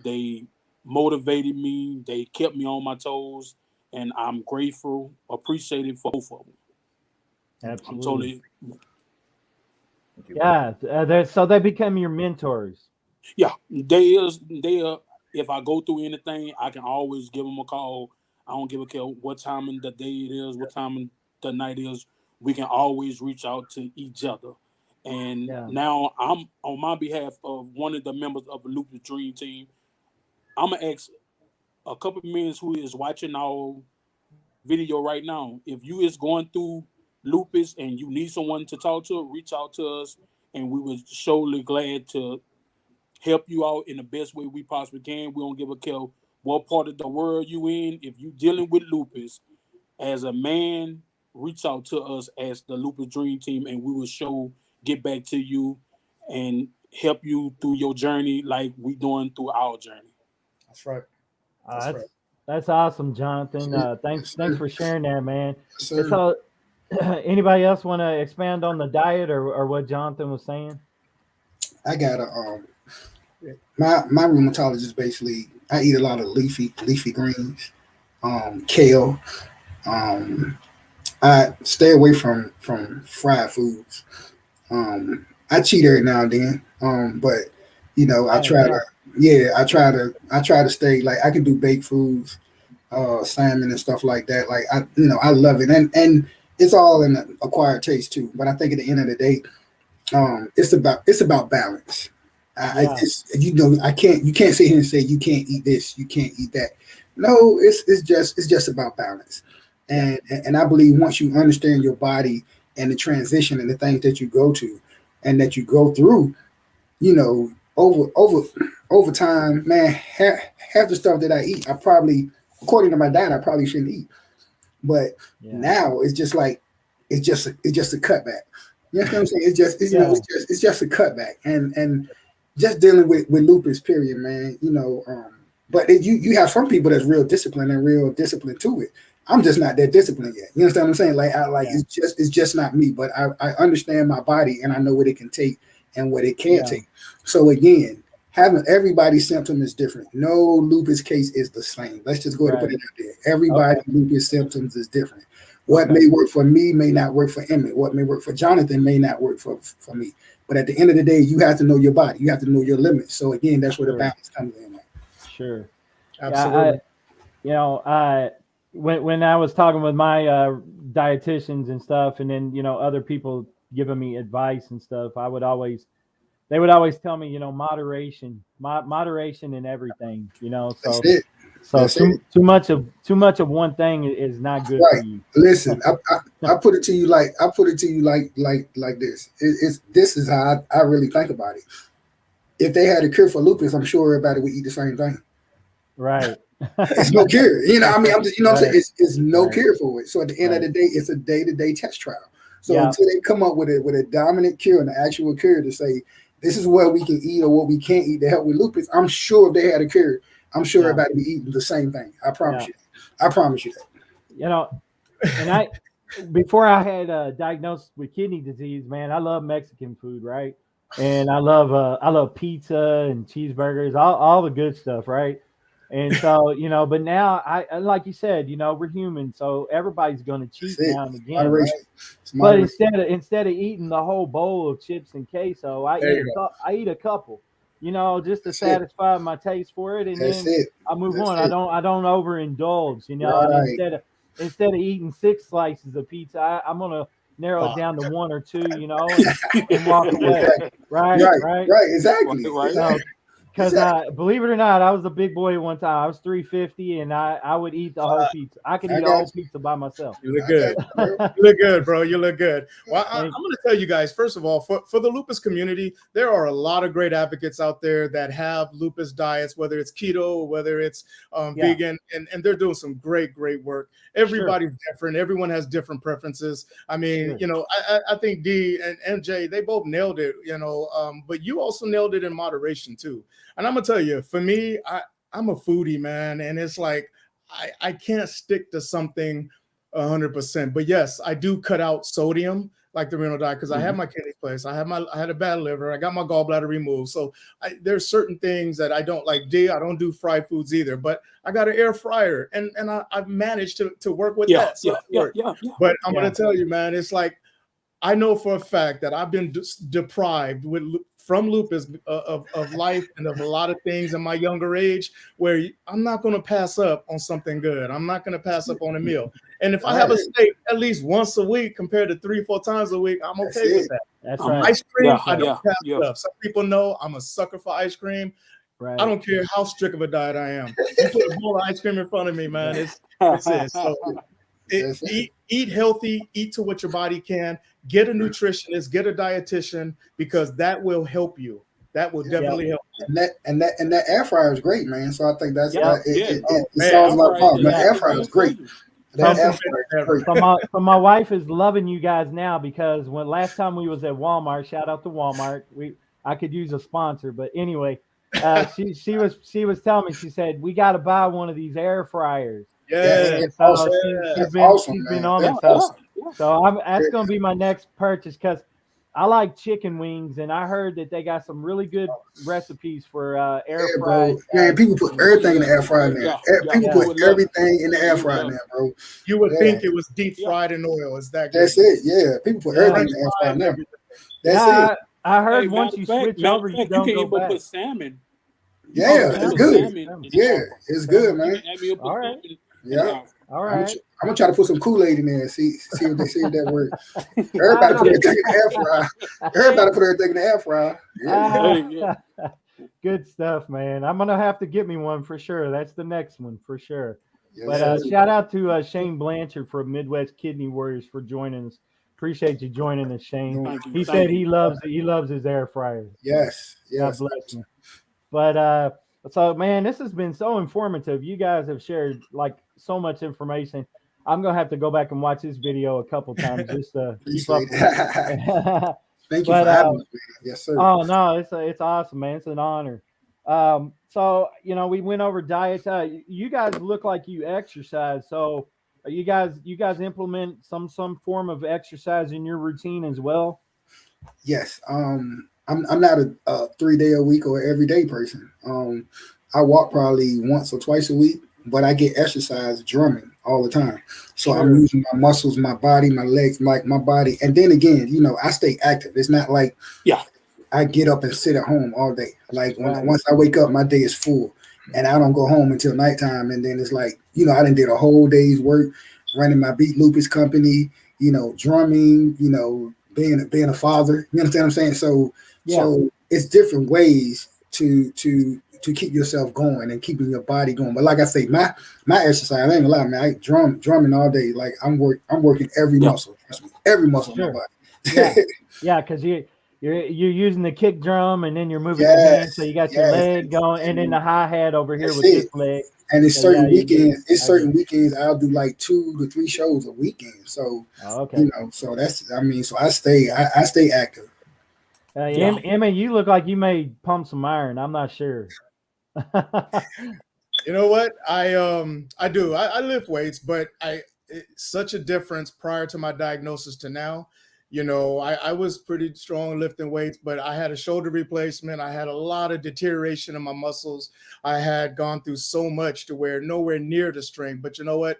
they motivated me, they kept me on my toes, and I'm grateful, appreciative for both of them. I'm Absolutely. totally, Yeah. So they become your mentors. yeah. They are. If I go through anything, I can always give them a call. I don't give a care what time in the day it is, what time in the night is. We can always reach out to each other. And Yeah. now I'm on my behalf of one of the members of the Lupus Dream Team. I'm gonna ask a couple of men who is watching our video right now. If you is going through lupus and you need someone to talk to, reach out to us, and we would surely glad to help you out in the best way we possibly can. We don't give a care what part of the world you in. If you dealing with lupus, as a man, reach out to us as the Lupus Dream Team, and we will get back to you and help you through your journey like we doing through our journey. That's right. Uh, That's that's right. that's awesome, Jonathan. Thanks Yes, thanks sir. for sharing that, man. Yes, And sir. so, anybody else want to expand on the diet or what Jonathan was saying? I got a my rheumatologist basically. I eat a lot of leafy greens, kale. Um, I stay away from fried foods. I cheat every now and then. But I Hey, try yeah, to yeah, I try to stay like I can do baked foods, salmon and stuff like that. Like I love it, and it's all in the acquired taste too. But I think at the end of the day, it's about balance. yeah, I can't you can't sit here and say you can't eat this, you can't eat that. No, it's just about balance, yeah, and I believe once you understand your body and the transition and the things that you go to and that you go through, over time, man, half the stuff that I eat, I probably, according to my diet, I probably shouldn't eat. But yeah, now it's just like it's just a cutback. You know what I'm saying? It's just it's, you know yeah, it's just a cutback, and just dealing with lupus, period, man. But you have some people that's real disciplined to it. I'm just not that disciplined yet. You understand what I'm saying? Like yeah, it's just not me. But I understand my body and I know what it can take and what it can't yeah. take. So again, having everybody's symptom is different. No lupus case is the same. Let's just go ahead and put Right. it out there. Everybody's Okay. lupus symptoms is different. What Okay. may work for me may not work for Emmett. What may work for Jonathan may not work for me. But at the end of the day, you have to know your body. You have to know your limits. So again, that's where the Sure. balance comes in. Sure. Yeah. Absolutely. I when I was talking with my dietitians and stuff, and then other people giving me advice and stuff, they would always tell me, moderation in everything. That's So it. That's it. too much of one thing is not good for Right. you. Listen, I put it to you like this. This is how I really think about it. If they had a cure for lupus, I'm sure everybody would eat the same thing. Right. It's no cure. I mean, I'm just, what I'm saying? Right. It's no Right. cure for it. So at the end of Right. the day, it's a day-to-day test trial. So Yeah. until they come up with a dominant cure and an actual cure to say this is what we can eat or what we can't eat to help with lupus, I'm sure if they had a cure, I'm sure Yeah. everybody would be eating the same thing. I promise Yeah. you. I promise you that. You know, and before I had diagnosed with kidney disease, man, I love Mexican food, right? And I love pizza and cheeseburgers, all the good stuff, right? And so, but now like you said, we're human, so everybody's going to That's cheat it. now and again, Moderation. right? It's But moderation. instead of eating the whole bowl of chips and queso, I There eat you go. I eat a couple, just to That's it. satisfy my taste for it, and That's then it. I move That's on. it. I don't overindulge, and Right. instead of eating 6 slices of pizza, I'm gonna narrow it down to 1 or 2, and walk away. Exactly. Right, Right. right. Right. Exactly. Right. So, because Exactly. believe it or not, I was a big boy one time. I was 350, and I would eat the whole pizza. I could I eat a got whole pizza by myself. You look I good. got you, bro. You look good, bro. You look good. Well, I'm Thank going to tell you guys, first of all, for the lupus community, there are a lot of great advocates out there that have lupus diets, whether it's keto or whether it's vegan, and they're doing some great work. Everybody's different. Everyone has different preferences. I mean, Sure. I think D and MJ, they both nailed it, but you also nailed it in moderation too. And I'm going to tell you, for me, I'm a foodie, man. And it's like, I can't stick to something 100%. But yes, I do cut out sodium like the renal diet because I had my kidney placed. I had a bad liver. I got my gallbladder removed. So there's certain things that I don't like. I don't do fried foods either. But I got an air fryer, and I've managed to work with that. So But I'm going to tell you, man, it's like I know for a fact that I've been deprived from lupus of life and of a lot of things in my younger age where I'm not going to pass up on something good. I'm not going to pass up on a meal. And if I have a steak at least once a week compared to 3-4 times a week, I'm okay with that. That's right. Ice cream, I don't pass it up. Some people know I'm a sucker for ice cream. Right. I don't care how strict of a diet I am. You put a bowl of ice cream in front of me, man. It's it. So eat healthy, eat to what your body can, get a nutritionist, get a dietitian, because that will help you. That will definitely help. And that air fryer is great, man. So I think that's why it man, solves a lot of problems. That air fryer is great. That air Something fryer is great. So my wife is loving you guys now because when last time we was at Walmart, shout out to Walmart. I could use a sponsor, but anyway, she was telling me, she said we got to buy one of these air fryers. Yeah, it's So awesome. she's been Man. on it. So that's gonna be my next purchase because I like chicken wings, and I heard that they got some really good recipes for air fried. Man, people put everything in the air fryer now. People put everything in the air fryer now, bro. You would think it was deep fried in oil. Is that? That's it. Yeah, people put everything in the air fryer now. That's it. I heard once you switch over, you don't go back. Put salmon. Yeah, it's good. Yeah, it's good, man. All right. Yeah. All right. I'm gonna try to put some Kool-Aid in there and see if that works. Everybody put everything in the air fryer. Everybody put everything in the air fryer. Yeah. Good stuff, man. I'm gonna have to get me one for sure. That's the next one for sure. Yes, But shout out to Shane Blanchard from Midwest Kidney Warriors for joining us. Appreciate you joining us, Shane. He said he loves his air fryer. Yes. God bless him. But so man, this has been so informative. You guys have shared like so much information. I'm gonna have to go back and watch this video a couple times just to keep up with it. Thank you for having me. Yes, sir. Oh no, it's awesome, man. It's an honor. So we went over diets. You guys look like you exercise. So are you guys implement some form of exercise in your routine as well? Yes. I'm not a 3-day-a-week or everyday person. I walk probably once or twice a week, but I get exercise drumming all the time. So I'm using my muscles, my body, my legs, my body. And then again, I stay active. It's not like I get up and sit at home all day. Like once I wake up, my day is full and I don't go home until nighttime. And then it's like, I done did a whole day's work running my Beat Lupus company, drumming, being a father. You understand what I'm saying? So it's different ways to keep yourself going and keeping your body going. But like I say, my exercise, I ain't gonna lie, man. I drumming all day. Like I'm working every muscle, every muscle in my body. Because you're using the kick drum and then you're moving your hand, so you got your leg going, and then the hi-hat over here with this leg. And it's certain weekends. Certain weekends I'll do like 2 to 3 shows a weekend. So so that's so I stay active. Emma, you look like you may pump some iron. I'm not sure. You know what? I do. I lift weights, but it's such a difference prior to my diagnosis to now. I was pretty strong lifting weights, but I had a shoulder replacement. I had a lot of deterioration in my muscles. I had gone through so much to where nowhere near the strength. But you know what?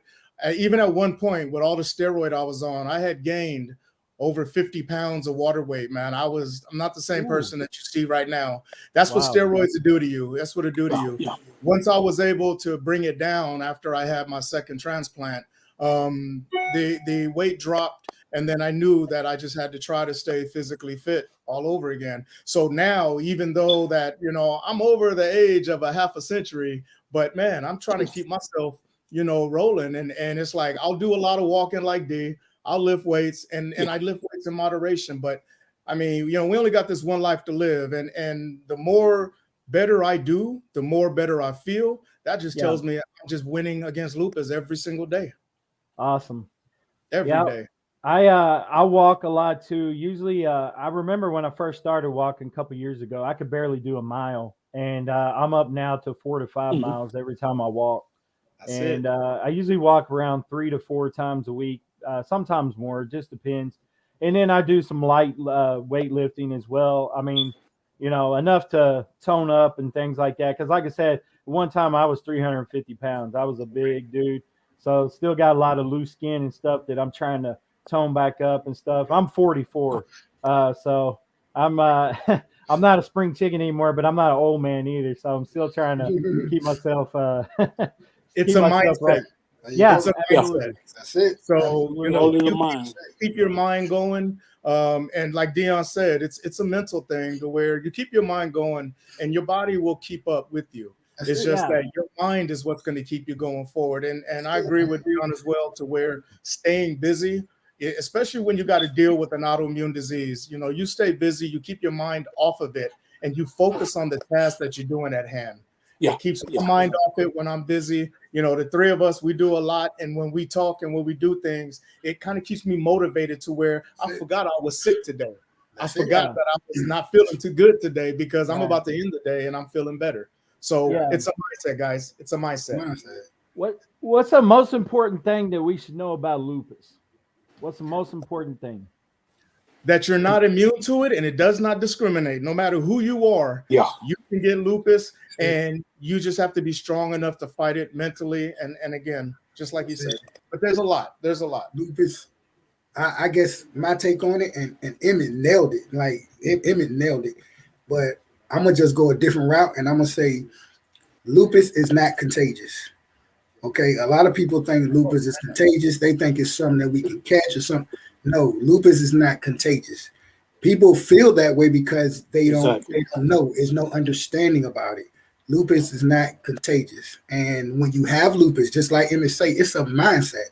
Even at one point with all the steroid I was on, I had gained over 50 pounds of water weight, man. I'm not the same Ooh. person that you see right now. That's what Wow. steroids do to you. That's what it do to you. Yeah. Once I was able to bring it down after I had my second transplant, the weight dropped, and then I knew that I just had to try to stay physically fit all over again. So now, even though that, you know, I'm over the age of a half a century, but man, I'm trying to keep myself, you know, rolling. And it's like, I'll do a lot of walking like D. I'll lift weights, and I lift weights in moderation. But I mean, you know, we only got this one life to live. And the more better I do, the more better I feel. That just tells me I'm just winning against lupus every single day. Awesome. Every day. I walk a lot too. Usually, I remember when I first started walking a couple years ago, I could barely do a mile, and I'm up now to 4 to 5 miles every time I walk. And I usually walk around 3 to 4 times a week, sometimes more. It just depends. And then I do some light weightlifting as well. I mean, you know, enough to tone up and things like that. Because, like I said, one time I was 350 pounds. I was a big dude, so still got a lot of loose skin and stuff that I'm trying to tone back up and stuff. I'm 44, so I'm I'm not a spring chicken anymore, but I'm not an old man either. So I'm still trying to keep myself. It's a mindset. Right. Yeah, it's a mindset. That's it. So you know, mind. keep your mind going. And like Dion said, it's a mental thing to where you keep your mind going, and your body will keep up with you. It's just that your mind is what's going to keep you going forward. And I agree with Dion as well, to where staying busy, especially when you got to deal with an autoimmune disease, you know, you stay busy, you keep your mind off of it, and you focus on the task that you're doing at hand. It keeps my mind off it when I'm busy. You know, the three of us, we do a lot. And when we talk and when we do things, it kind of keeps me motivated to where I forgot I was sick today. I forgot that I was not feeling too good today, because I'm about to end the day and I'm feeling better. So it's a mindset, guys. It's a mindset. What's the most important thing that we should know about lupus? What's the most important thing? That you're not immune to it, and it does not discriminate. No matter who you are, you can get lupus, and you just have to be strong enough to fight it mentally. And again, just like you said, but there's a lot. Lupus, I guess my take on it, and Emmitt nailed it. Like Emmitt nailed it. But I'm gonna just go a different route, and I'm gonna say lupus is not contagious. Okay, a lot of people think lupus is contagious. They think it's something that we can catch or something. No, lupus is not contagious. People feel that way because they don't know. There's no understanding about it. Lupus is not contagious. And when you have lupus, just like Emmitt say, it's a mindset.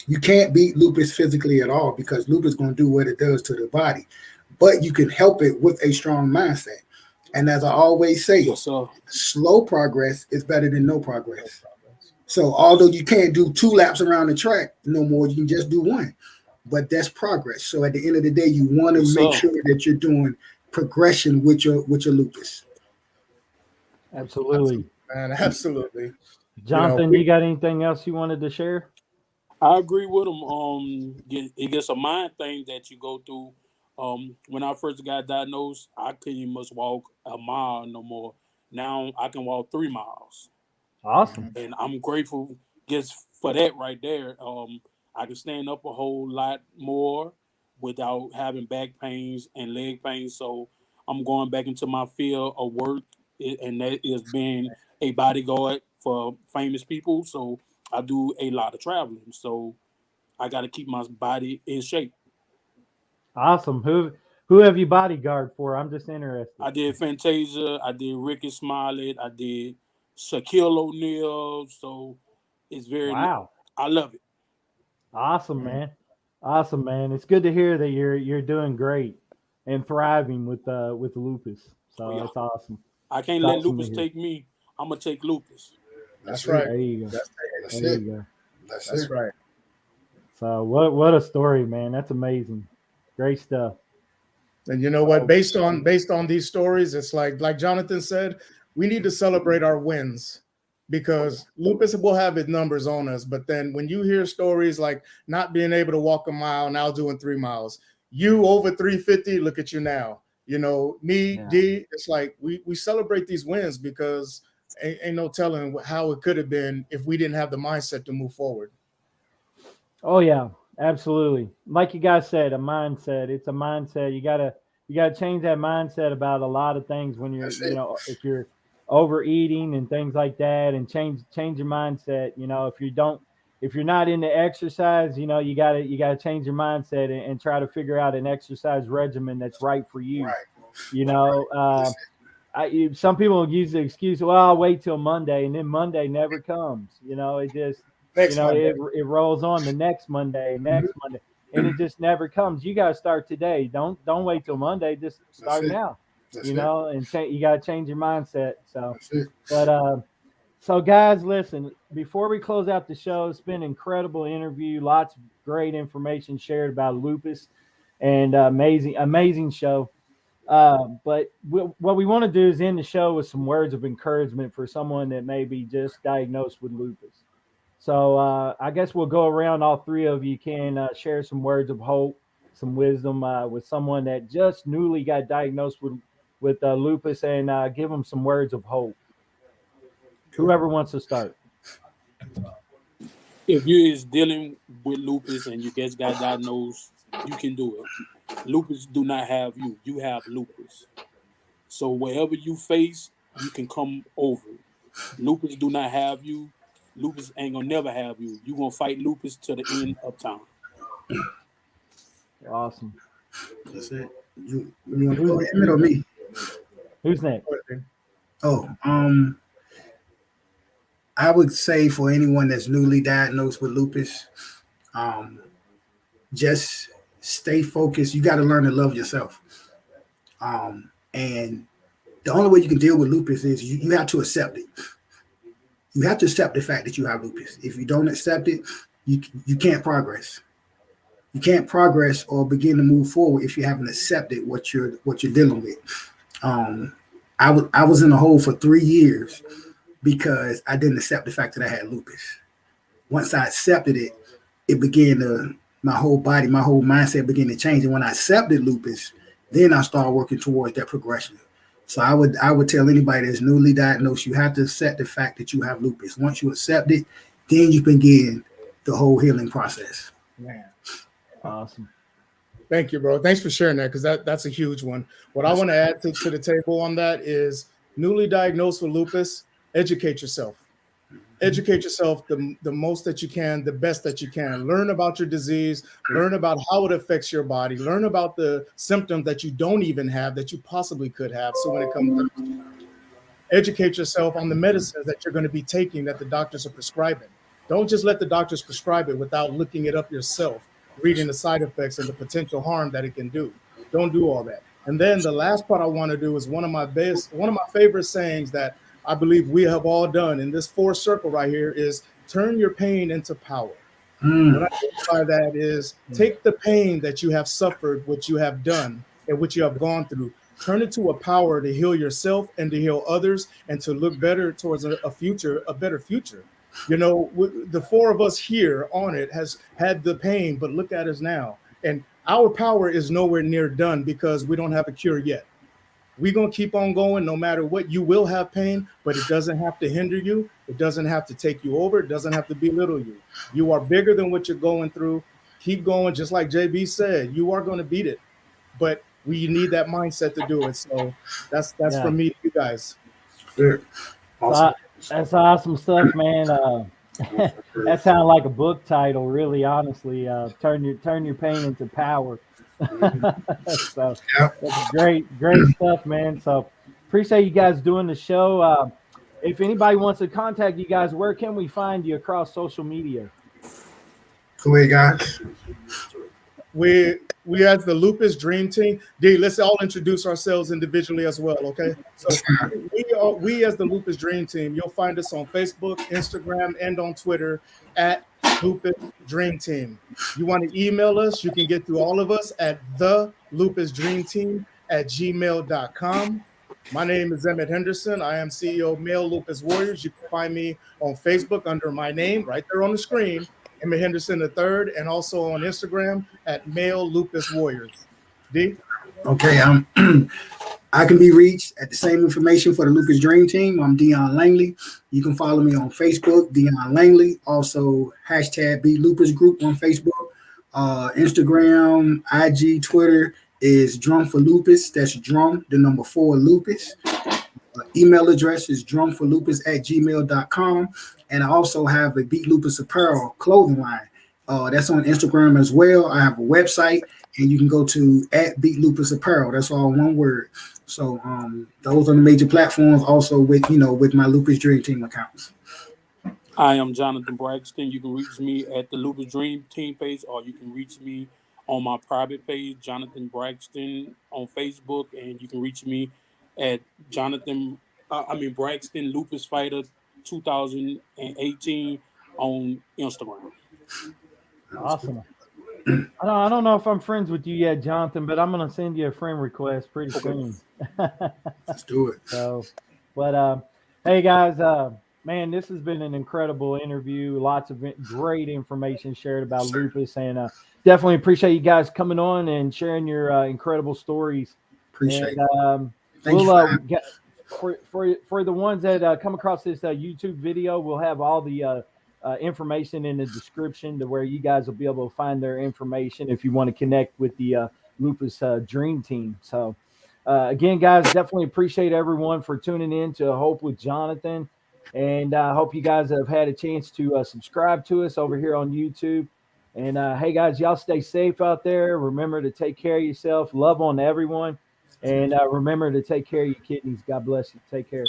You can't beat lupus physically at all, because lupus is going to do what it does to the body. But you can help it with a strong mindset. And as I always say, slow progress is better than no progress. So although you can't do 2 laps around the track no more, you can just do 1. But that's progress. So at the end of the day, you want to make sure that you're doing progression with your lupus. Absolutely. Man, absolutely. Jonathan, you got anything else you wanted to share? I agree with him. It gets a mind thing that you go through. When I first got diagnosed, I couldn't even walk a mile no more. Now I can walk 3 miles. Awesome. And I'm grateful just for that right there. I can stand up a whole lot more without having back pains and leg pains. So I'm going back into my field of work, and that is being a bodyguard for famous people. So I do a lot of traveling. So I got to keep my body in shape. Awesome. Who have you bodyguard for? I'm just interested. I did Fantasia. I did Ricky Smollett. I did Shaquille O'Neal. So it's very wow. I love it. Awesome, man. Awesome, man. It's good to hear that you're doing great and thriving with lupus. So it's awesome. I can't let lupus take me. I'm gonna take lupus. That's right. There you go. That's right. So what a story, man. That's amazing. Great stuff. And you know what? Based on these stories, it's like Jonathan said, we need to celebrate our wins, because lupus will have its numbers on us. But then when you hear stories like not being able to walk a mile, now doing 3 miles, you over 350, look at you now. You know, me, D, it's like we celebrate these wins, because ain't no telling how it could have been if we didn't have the mindset to move forward. Oh, yeah. Absolutely. Like you guys said, a mindset. It's a mindset. You gotta change that mindset about a lot of things when you're, That's it. if you're overeating and things like that, and change your mindset. If you're not into exercise, you gotta change your mindset and try to figure out an exercise regimen that's right for you. Right. You know, That's it. some people use the excuse, well, I'll wait till Monday, and then Monday never comes. It just, Next Monday. it rolls on the next Monday, and it just never comes. You got to start today. Don't wait till Monday. Just start That's it. now. That's And you got to change your mindset. So, That's it. but so guys, listen. Before we close out the show, it's been an incredible interview. Lots of great information shared about lupus, and amazing show. But what we want to do is end the show with some words of encouragement for someone that may be just diagnosed with lupus. So I guess we'll go around. All three of you can share some words of hope, some wisdom with someone that just newly got diagnosed with lupus, and give them some words of hope. Whoever wants to start. If you is dealing with lupus and you just got diagnosed, you can do it. Lupus do not have you. You have lupus. So wherever you face, you can come over it. Lupus do not have you. Lupus ain't gonna never have you. You gonna fight lupus to the end of time. Awesome. That's it. You want to go Emmett or me? Who's next? Oh, I would say for anyone that's newly diagnosed with lupus, just stay focused. You got to learn to love yourself. And the only way you can deal with lupus is you have to accept it. You have to accept the fact that you have lupus. If you don't accept it, you can't progress. You can't progress or begin to move forward if you haven't accepted what you're dealing with. I was in a hole for 3 years because I didn't accept the fact that I had lupus. Once I accepted it, it began to, my whole body, my whole mindset began to change. And when I accepted lupus, then I started working towards that progression. So I would tell anybody that's newly diagnosed, you have to accept the fact that you have lupus. Once you accept it, then you begin the whole healing process. Man. Awesome. Thank you, bro. Thanks for sharing that, because that's a huge one. What I want to add to the table on that is newly diagnosed with lupus, educate yourself. Educate yourself the most that you can, the best that you can. Learn about your disease, learn about how it affects your body, learn about the symptoms that you don't even have that you possibly could have. So when it comes to educate yourself on the medicines that you're going to be taking that the doctors are prescribing. Don't just let the doctors prescribe it without looking it up yourself, reading the side effects and the potential harm that it can do. Don't do all that. And then the last part I want to do is one of my favorite sayings that I believe we have all done in this 4 circle right here is turn your pain into power. What I mean by that is take the pain that you have suffered, what you have done, and what you have gone through, turn it to a power to heal yourself and to heal others and to look better towards a better future. The 4 of us here on it has had the pain, but look at us now. And our power is nowhere near done because we don't have a cure yet. We're going to keep on going no matter what. You will have pain, but it doesn't have to hinder you. It doesn't have to take you over. It doesn't have to belittle you. You are bigger than what you're going through. Keep going. Just like JB said, you are going to beat it, but we need that mindset to do it. So that's from me to you guys. Sure. Awesome. That's awesome stuff, man. That sounds like a book title, really, honestly. Turn your pain into power. So that's great stuff, man. So appreciate you guys doing the show. If anybody wants to contact you guys, where can we find you across social media? Go ahead, guys. We as the Lupus Dream Team. D, let's all introduce ourselves individually as well, okay? So we as the Lupus Dream Team, you'll find us on Facebook, Instagram, and on Twitter at Lupus Dream Team. You want to email us, you can get through all of us at thelupusdreamteam@gmail.com. My name is Emmitt Henderson. I am CEO of Male Lupus Warriors. You can find me on Facebook under my name right there on the screen, Emmitt Henderson III, and also on Instagram at Male Lupus Warriors. D? Okay, I can be reached at the same information for the Lupus Dream Team. I'm Dion Langley. You can follow me on Facebook, Dion Langley. Also, #BeatLupusGroup on Facebook. Instagram, IG, Twitter is Drum for Lupus. That's drum, the number 4 Lupus. Email address is drumforlupus@gmail.com. And I also have a Beat Lupus apparel clothing line. That's on Instagram as well. I have a website, and you can go to @Beat Lupus Apparel. That's all one word. So those are the major platforms. Also with with my Lupus Dream Team accounts. I am Jonathan Braxton. You can reach me at the Lupus Dream Team page, or you can reach me on my private page, Jonathan Braxton, on Facebook, and you can reach me at Braxton Lupus Fighter 2018 on Instagram. Awesome. I don't know if I'm friends with you yet, Jonathan, but I'm gonna send you a friend request pretty soon. Let's do it. So, but hey guys, man, this has been an incredible interview. Lots of great information shared about lupus, and definitely appreciate you guys coming on and sharing your incredible stories. Appreciate it. Thank you for the ones that come across this YouTube video, we'll have all the information in the description to where you guys will be able to find their information if you want to connect with the Lupus Dream Team. So again, guys, definitely appreciate everyone for tuning in to Hope with Jonathan, and I hope you guys have had a chance to subscribe to us over here on YouTube. And hey guys, y'all stay safe out there. Remember to take care of yourself, love on everyone, and remember to take care of your kidneys. God bless you. Take care.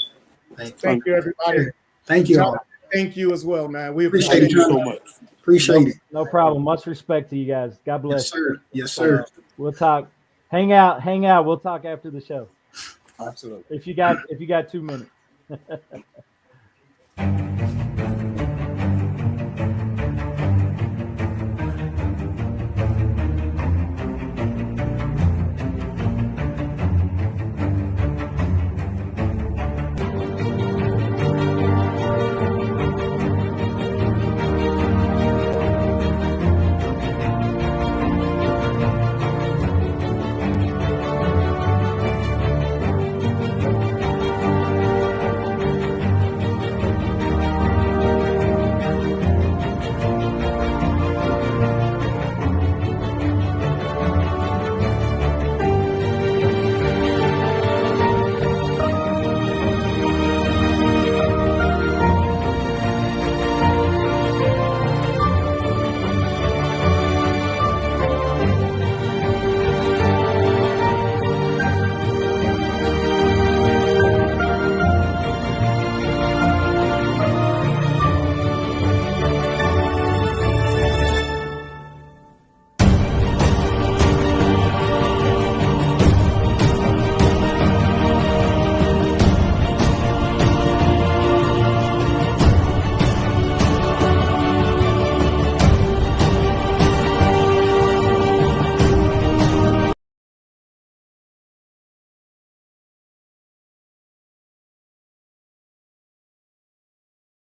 Thank you, everybody. Thank you all. Thank you as well, man. We appreciate it so much. Appreciate it. No problem. Much respect to you guys. God bless. Yes, sir. Yes, sir. We'll talk. Hang out. We'll talk after the show. Absolutely. If you got 2 minutes.